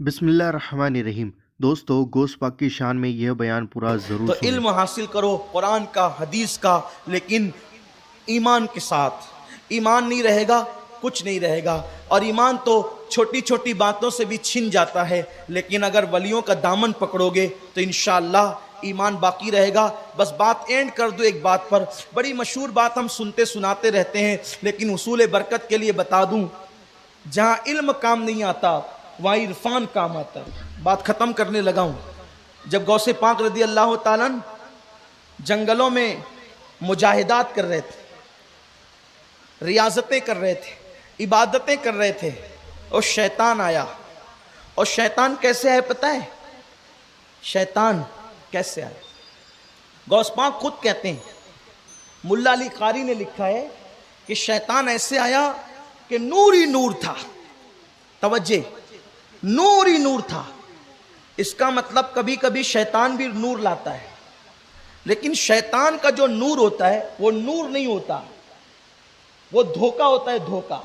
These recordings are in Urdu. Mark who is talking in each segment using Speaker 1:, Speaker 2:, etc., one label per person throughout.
Speaker 1: بسم اللہ الرحمن الرحیم۔ دوستو، گوشت پاک کی شان میں یہ بیان پورا ضرور
Speaker 2: تو
Speaker 1: سنیں۔
Speaker 2: علم حاصل کرو قرآن کا، حدیث کا، لیکن ایمان کے ساتھ۔ ایمان نہیں رہے گا کچھ نہیں رہے گا، اور ایمان تو چھوٹی چھوٹی باتوں سے بھی چھن جاتا ہے، لیکن اگر ولیوں کا دامن پکڑو گے تو انشاءاللہ ایمان باقی رہے گا۔ بس بات اینڈ کر دو ایک بات پر، بڑی مشہور بات ہم سنتے سناتے رہتے ہیں، لیکن حصول برکت کے لیے بتا دوں، جہاں علم کام نہیں آتا وہاں عرفان کام آتا ہے۔ بات ختم کرنے لگا ہوں۔ جب غوث پاک رضی اللہ تعالیٰ جنگلوں میں مجاہدات کر رہے تھے، ریاضتیں کر رہے تھے، عبادتیں کر رہے تھے، اور شیطان آیا۔ اور شیطان کیسے آئے پتہ ہے؟ شیطان کیسے آئے؟ غوث پاک خود کہتے ہیں، ملا علی قاری نے لکھا ہے کہ شیطان ایسے آیا کہ نور ہی نور تھا۔ توجہ، نور ہی نور تھا۔ اس کا مطلب کبھی کبھی شیطان بھی نور لاتا ہے، لیکن شیطان کا جو نور ہوتا ہے وہ نور نہیں ہوتا، وہ دھوکہ ہوتا ہے، دھوکہ۔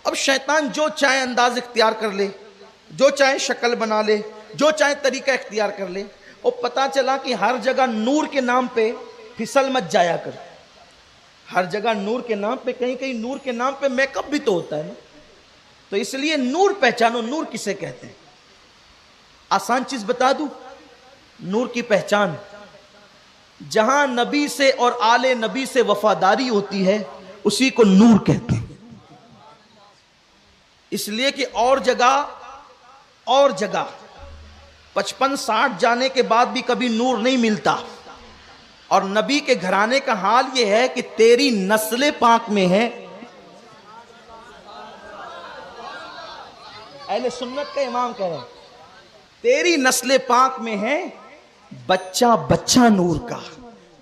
Speaker 2: اب شیطان جو چاہے انداز اختیار کر لے، جو چاہے شکل بنا لے، جو چاہے طریقہ اختیار کر لے، اور پتہ چلا کہ ہر جگہ نور کے نام پہ پھسل مت جایا کر۔ ہر جگہ نور کے نام پہ، کہیں کہیں نور کے نام پہ میک اپ بھی تو ہوتا ہے نا، تو اس لیے نور پہچانو، نور کسے کہتے ہیں۔ آسان چیز بتا دوں، نور کی پہچان، جہاں نبی سے اور آل نبی سے وفاداری ہوتی ہے اسی کو نور کہتے ہیں۔ اس لیے کہ اور جگہ 55-60 جانے کے بعد بھی کبھی نور نہیں ملتا، اور نبی کے گھرانے کا حال یہ ہے کہ تیری نسل پاک میں ہے۔ اہل سنت کا امام کہہ رہے ہیں تیری نسل پاک میں ہے بچہ بچہ نور کا،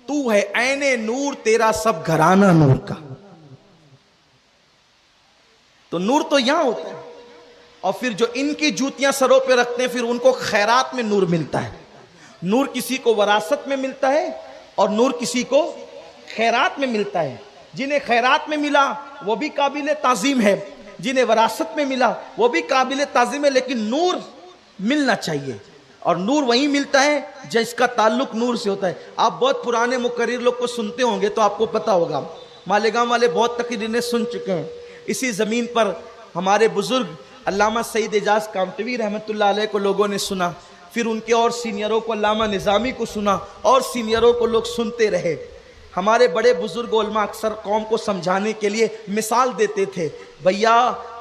Speaker 2: تو ہے عین نور، تیرا سب گھرانہ نور کا۔ تو نور تو یہاں ہوتا ہے، اور پھر جو ان کی جوتیاں سروں پہ رکھتے ہیں پھر ان کو خیرات میں نور ملتا ہے۔ نور کسی کو وراثت میں ملتا ہے اور نور کسی کو خیرات میں ملتا ہے۔ جنہیں خیرات میں ملا وہ بھی قابل تعظیم ہے، جنہیں وراثت میں ملا وہ بھی قابل تعظیم ہے، لیکن نور ملنا چاہیے، اور نور وہیں ملتا ہے جس کا تعلق نور سے ہوتا ہے۔ آپ بہت پرانے مقرر لوگ کو سنتے ہوں گے تو آپ کو پتا ہوگا، مالیگاؤں والے بہت تقریریں سن چکے ہیں۔ اسی زمین پر ہمارے بزرگ علامہ سعید اعجاز کامٹوی رحمۃ اللہ علیہ کو لوگوں نے سنا، پھر ان کے اور سینئروں کو، علامہ نظامی کو سنا، اور سینئروں کو لوگ سنتے رہے۔ ہمارے بڑے بزرگ علماء اکثر قوم کو سمجھانے کے لیے مثال دیتے تھے، بھیا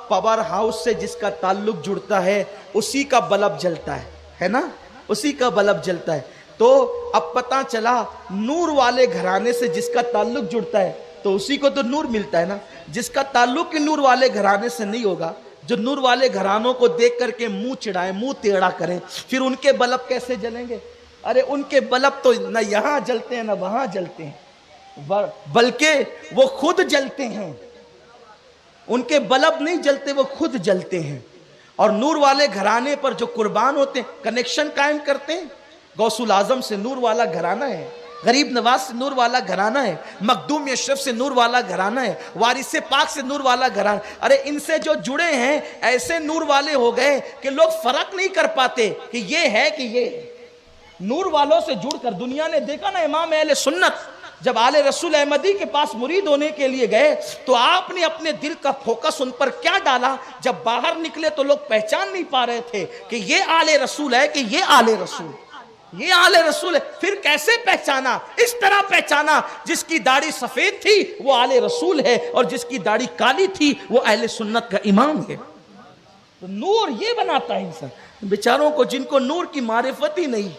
Speaker 2: پاور ہاؤس سے جس کا تعلق جڑتا ہے اسی کا بلب جلتا ہے نا، اسی کا بلب جلتا ہے۔ تو اب پتہ چلا نور والے گھرانے سے جس کا تعلق جڑتا ہے تو اسی کو تو نور ملتا ہے نا۔ جس کا تعلق نور والے گھرانے سے نہیں ہوگا، جو نور والے گھرانوں کو دیکھ کر کے منہ چڑھائیں، منہ ٹیڑھا کریں، پھر ان کے بلب کیسے جلیں گے؟ ارے ان کے بلب تو نہ یہاں جلتے ہیں نہ وہاں جلتے ہیں، بلکہ وہ خود جلتے ہیں۔ ان کے بلب نہیں جلتے، وہ خود جلتے ہیں۔ اور نور والے گھرانے پر جو قربان ہوتے ہیں، کنیکشن قائم کرتے ہیں۔ غوث الاعظم سے نور والا گھرانہ ہے، غریب نواز سے نور والا گھرانہ ہے، مخدوم اشرف سے نور والا گھرانہ ہے، وارث پاک سے نور والا گھرانہ۔ ارے ان سے جو جڑے ہیں ایسے نور والے ہو گئے کہ لوگ فرق نہیں کر پاتے کہ یہ ہے کہ یہ ہے۔ نور والوں سے جڑ کر دنیا نے دیکھا نا، امام اہل سنت جب آل رسول احمدی کے پاس مرید ہونے کے لیے گئے تو آپ نے اپنے دل کا فوکس ان پر کیا ڈالا؟ جب باہر نکلے تو لوگ پہچان نہیں پا رہے تھے کہ یہ آل رسول ہے کہ یہ آل رسول، یہ آل رسول ہے۔ پھر کیسے پہچانا؟ اس طرح پہچانا، جس کی داڑھی سفید تھی وہ آل رسول ہے، اور جس کی داڑھی کالی تھی وہ اہل سنت کا امام ہے۔ تو نور یہ بناتا ہے انسان، بیچاروں کو جن کو نور کی معرفت ہی نہیں۔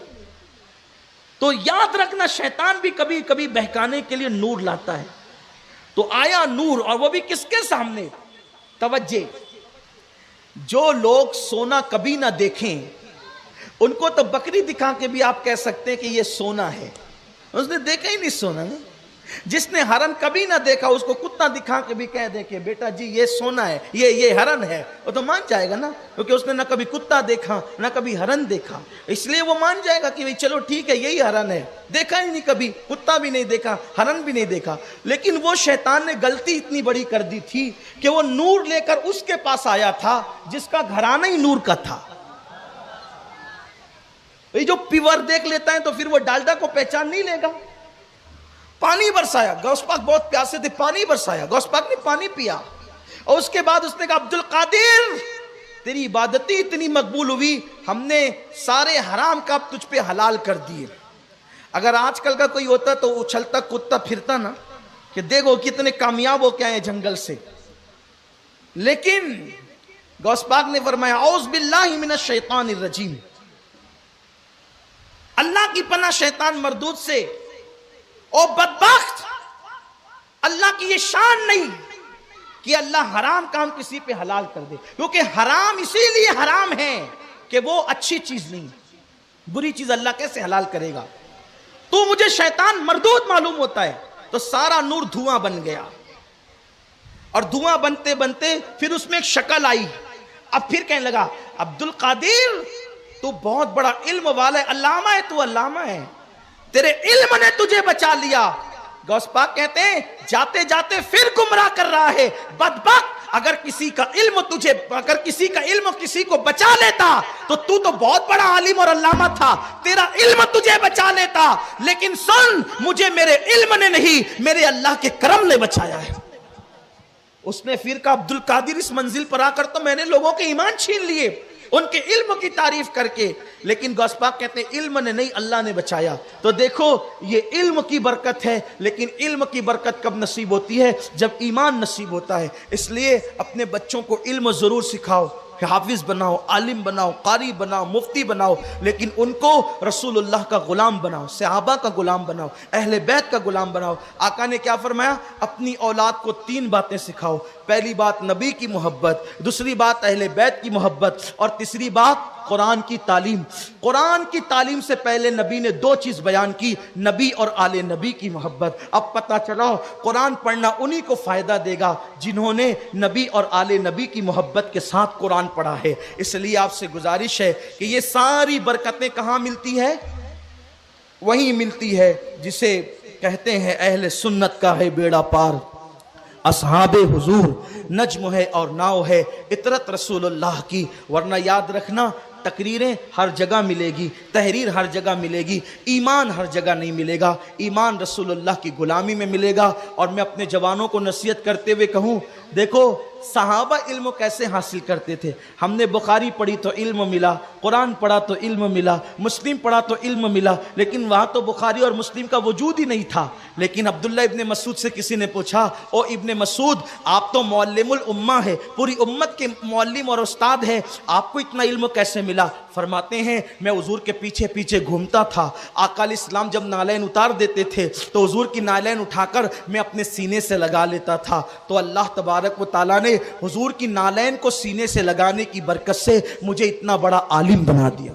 Speaker 2: تو یاد رکھنا، شیطان بھی کبھی کبھی بہکانے کے لیے نور لاتا ہے۔ تو آیا نور، اور وہ بھی کس کے سامنے؟ توجہ، جو لوگ سونا کبھی نہ دیکھیں ان کو تو بکری دکھا کے بھی آپ کہہ سکتے ہیں کہ یہ سونا ہے، اس نے دیکھا ہی نہیں سونا نا۔ جس نے ہرن کبھی نہ دیکھا اس کو کتا دکھا کے بھی کہہ دے کہ بیٹا جی یہ سونا ہے، یہ ہرن ہے، وہ تو مان جائے گا نا، کیونکہ اس نے نہ کبھی کتا دیکھا نہ کبھی ہرن دیکھا، اس لیے وہ مان جائے گا کہ چلو ٹھیک ہے یہی ہرن ہے۔ دیکھا ہی نہیں کبھی، کتا بھی نہیں دیکھا، ہرن بھی نہیں دیکھا۔ لیکن وہ شیطان نے غلطی اتنی بڑی کر دی تھی کہ وہ نور لے کر اس کے پاس آیا تھا جس کا گھرانہ ہی نور کا تھا۔ یہ جو پیور دیکھ لیتا ہے تو پھر وہ ڈالڈا کو پہچان نہیں لے گا. پانی برسایا, غوث پاک بہت پیاسے تھے, پانی برسایا, غوث پاک نے پانی پیا, اور اس کے بعد اس نے کہا عبد القادر تیری عبادتیں اتنی مقبول ہوئی, ہم نے سارے حرام کا تجھ پہ حلال کر دیے. اگر آج کل کا کوئی ہوتا تو اچھلتا کودتا پھرتا نا کہ دیکھو کتنے کامیاب ہو کے آئے جنگل سے. لیکن غوث پاک نے فرمایا اعوذ باللہ من الشیطان الرجیم, اللہ کی پناہ شیطان مردود سے. او بدبخت, اللہ کی یہ شان نہیں کہ اللہ حرام کام کسی پہ حلال کر دے, کیونکہ حرام اسی لیے حرام ہے کہ وہ اچھی چیز نہیں, بری چیز اللہ کیسے حلال کرے گا. تو مجھے شیطان مردود معلوم ہوتا ہے. تو سارا نور دھواں بن گیا, اور دھواں بنتے بنتے پھر اس میں ایک شکل آئی. اب پھر کہنے لگا عبد القادر تو بہت بڑا علم والا ہے, علامہ ہے, تو علامہ ہے, تیرے علم نے تجھے بچا لیا. غوث پاک کہتے ہیں جاتے جاتے پھر گمراہ کر رہا ہے. بدبخت, اگر کسی کا علم کسی کو بچا لیتا تو بہت بڑا عالم اور علامہ تھا, تیرا علم تجھے بچا لیتا. لیکن سن, مجھے میرے علم نے نہیں, میرے اللہ کے کرم نے بچایا ہے. اس نے پھر کہا عبد القادر اس منزل پر آ کر تو میں نے لوگوں کے ایمان چھین لیے ان کے علم کی تعریف کر کے, لیکن غوث پاک کہتے ہیں علم نے نہیں, اللہ نے بچایا. تو دیکھو یہ علم کی برکت ہے, لیکن علم کی برکت کب نصیب ہوتی ہے؟ جب ایمان نصیب ہوتا ہے. اس لیے اپنے بچوں کو علم ضرور سکھاؤ, کہ حافظ بناؤ, عالم بناؤ, قاری بناؤ, مفتی بناؤ, لیکن ان کو رسول اللہ کا غلام بناؤ, صحابہ کا غلام بناؤ, اہل بیت کا غلام بناؤ. آقا نے کیا فرمایا؟ اپنی اولاد کو 3 باتیں سکھاؤ. پہلی بات نبی کی محبت, دوسری بات اہل بیت کی محبت, اور تیسری بات قرآن کی تعلیم. قرآن کی تعلیم سے پہلے نبی نے 2 چیز بیان کی, نبی اور آل نبی کی محبت. اب پتہ چلا قرآن پڑھنا انہی کو فائدہ دے گا جنہوں نے نبی اور آل نبی کی محبت کے ساتھ قرآن پڑھا ہے. اس لیے آپ سے گزارش ہے کہ یہ ساری برکتیں کہاں ملتی ہے؟ وہیں ملتی ہے جسے کہتے ہیں اہل سنت کا ہے بیڑا پار, اصحاب حضور نجم ہے اور ناؤ ہے, اطرت رسول اللہ کی. ورنہ یاد رکھنا تقریریں ہر جگہ ملے گی, تحریر ہر جگہ ملے گی, ایمان ہر جگہ نہیں ملے گا. ایمان رسول اللہ کی غلامی میں ملے گا. اور میں اپنے جوانوں کو نصیحت کرتے ہوئے کہوں, دیکھو صحابہ علم کیسے حاصل کرتے تھے. ہم نے بخاری پڑھی تو علم ملا, قرآن پڑھا تو علم ملا, مسلم پڑھا تو علم ملا, لیکن وہاں تو بخاری اور مسلم کا وجود ہی نہیں تھا. لیکن عبداللہ ابن مسعود سے کسی نے پوچھا, او ابن مسعود آپ تو معلم الامہ ہے, پوری امت کے معلم اور استاد ہیں, آپ کو اتنا علم کیسے ملا؟ فرماتے ہیں میں حضور کے پیچھے پیچھے گھومتا تھا. آقا علیہ السلام جب نالین اتار دیتے تھے تو حضور کی نالین اٹھا کر میں اپنے سینے سے لگا لیتا تھا. تو اللہ تبارک و تعالیٰ نے حضور کی نالین کو سینے سے لگانے کی برکت سے مجھے اتنا بڑا عالم بنا دیا.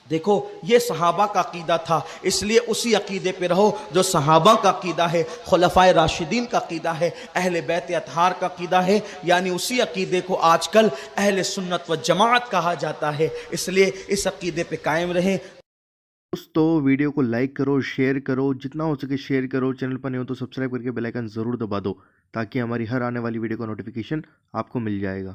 Speaker 2: دیکھو یہ صحابہ کا عقیدہ تھا, اس لیے اسی عقیدے پہ رہو جو صحابہ کا عقیدہ ہے, خلفائے راشدین کا عقیدہ ہے, اہل بیت اطہار کا عقیدہ ہے. یعنی اسی عقیدے کو آج کل اہل سنت و جماعت کہا جاتا ہے. اس لیے اس عقیدے پہ قائم رہیں.
Speaker 1: دوستو ویڈیو کو لائک کرو, شیئر کرو, جتنا ہو سکے شیئر کرو. چینل پر نہیں ہو تو سبسکرائب کر کے بیل آئیکن ضرور دبا دو, تاکہ ہماری ہر آنے والی ویڈیو کا نوٹیفیکیشن آپ کو مل جائے گا.